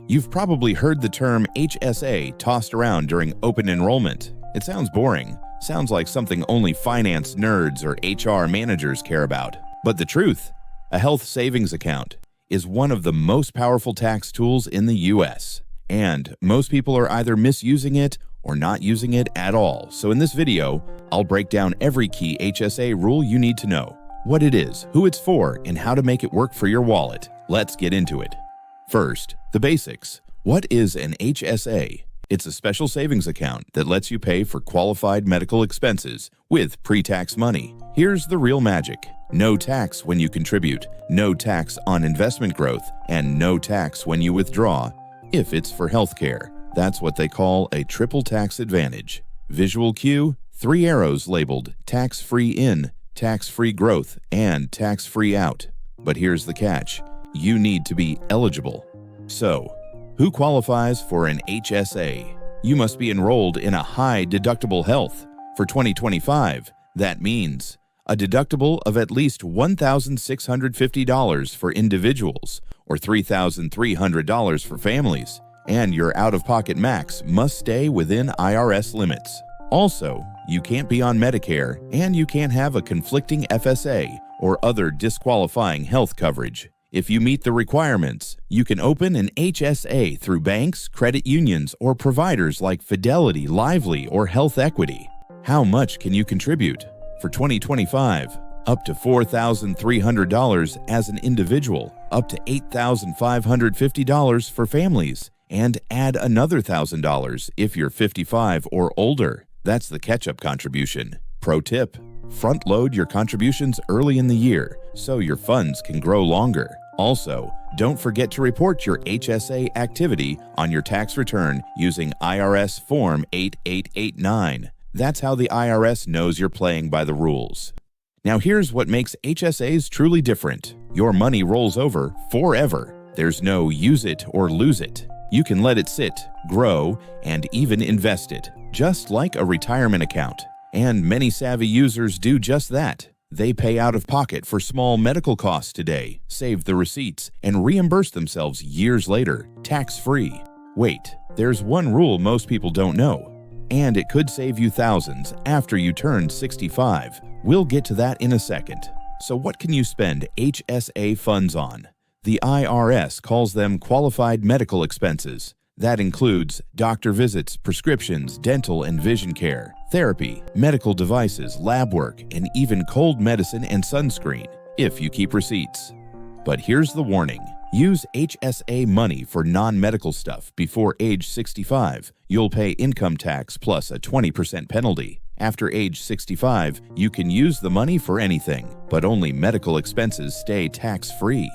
You've probably heard the term HSA tossed around during open enrollment. It sounds boring. Sounds like something only finance nerds or HR managers care about. But the truth, a health savings account is one of the most powerful tax tools in the US. And most people are either misusing it or not using it at all. So in this video, I'll break down every key HSA rule you need to know, what it is, who it's for, and how to make it work for your wallet. Let's get into it. First, the basics. What is an HSA? It's a special savings account that lets you pay for qualified medical expenses with pre-tax money. Here's the real magic. No tax when you contribute, no tax on investment growth, and no tax when you withdraw, if it's for healthcare. That's what they call a triple tax advantage. Visual cue, 3 arrows labeled tax-free in, tax-free growth, and tax-free out. But here's the catch. You need to be eligible. So, who qualifies for an HSA? You must be enrolled in a high deductible health. For 2025, that means a deductible of at least $1,650 for individuals or $3,300 for families, and your out-of-pocket max must stay within IRS limits. Also, you can't be on Medicare and you can't have a conflicting FSA or other disqualifying health coverage. If you meet the requirements, you can open an HSA through banks, credit unions, or providers like Fidelity, Lively, or Health Equity. How much can you contribute? For 2025, up to $4,300 as an individual, up to $8,550 for families, and add another $1,000 if you're 55 or older. That's the catch-up contribution. Pro tip: front-load your contributions early in the year so your funds can grow longer. Also, don't forget to report your HSA activity on your tax return using IRS Form 8889. That's how the IRS knows you're playing by the rules. Now here's what makes HSAs truly different. Your money rolls over forever. There's no use it or lose it. You can let it sit, grow, and even invest it, just like a retirement account. And many savvy users do just that. They pay out of pocket for small medical costs today, save the receipts, and reimburse themselves years later, tax-free. Wait, there's one rule most people don't know, and it could save you thousands after you turn 65. We'll get to that in a second. So what can you spend HSA funds on? The IRS calls them qualified medical expenses. That includes doctor visits, prescriptions, dental and vision care, therapy, medical devices, lab work, and even cold medicine and sunscreen, if you keep receipts. But here's the warning. Use HSA money for non-medical stuff before age 65. You'll pay income tax plus a 20% penalty. After age 65, you can use the money for anything, but only medical expenses stay tax-free.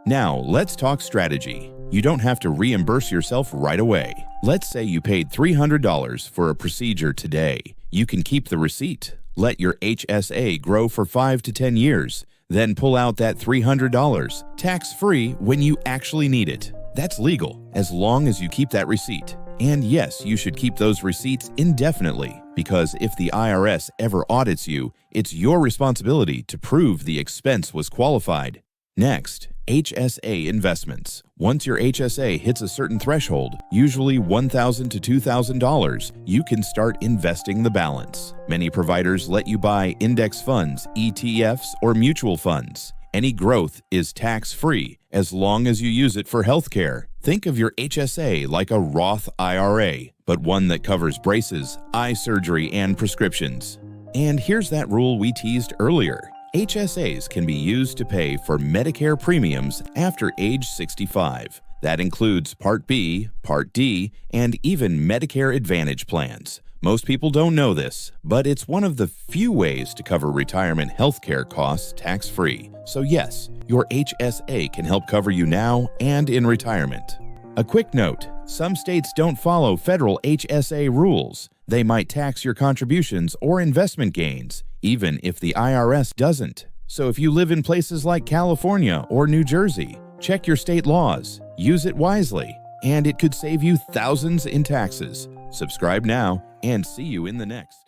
Now, let's talk strategy. You don't have to reimburse yourself right away. Let's say you paid $300 for a procedure today. You can keep the receipt. Let your HSA grow for 5 to 10 years. Then pull out that $300, tax-free when you actually need it. That's legal, as long as you keep that receipt. And yes, you should keep those receipts indefinitely, because if the IRS ever audits you, it's your responsibility to prove the expense was qualified. Next, HSA investments. Once your HSA hits a certain threshold, usually $1,000 to $2,000, you can start investing the balance. Many providers let you buy index funds, ETFs, or mutual funds. Any growth is tax-free as long as you use it for healthcare. Think of your HSA like a Roth IRA, but one that covers braces, eye surgery, and prescriptions. And here's that rule we teased earlier. HSAs can be used to pay for Medicare premiums after age 65. That includes Part B, Part D, and even Medicare Advantage plans. Most people don't know this, but it's one of the few ways to cover retirement healthcare costs tax-free. So yes, your HSA can help cover you now and in retirement. A quick note, some states don't follow federal HSA rules. They might tax your contributions or investment gains, even if the IRS doesn't. So if you live in places like California or New Jersey, check your state laws, use it wisely, and it could save you thousands in taxes. Subscribe now and see you in the next.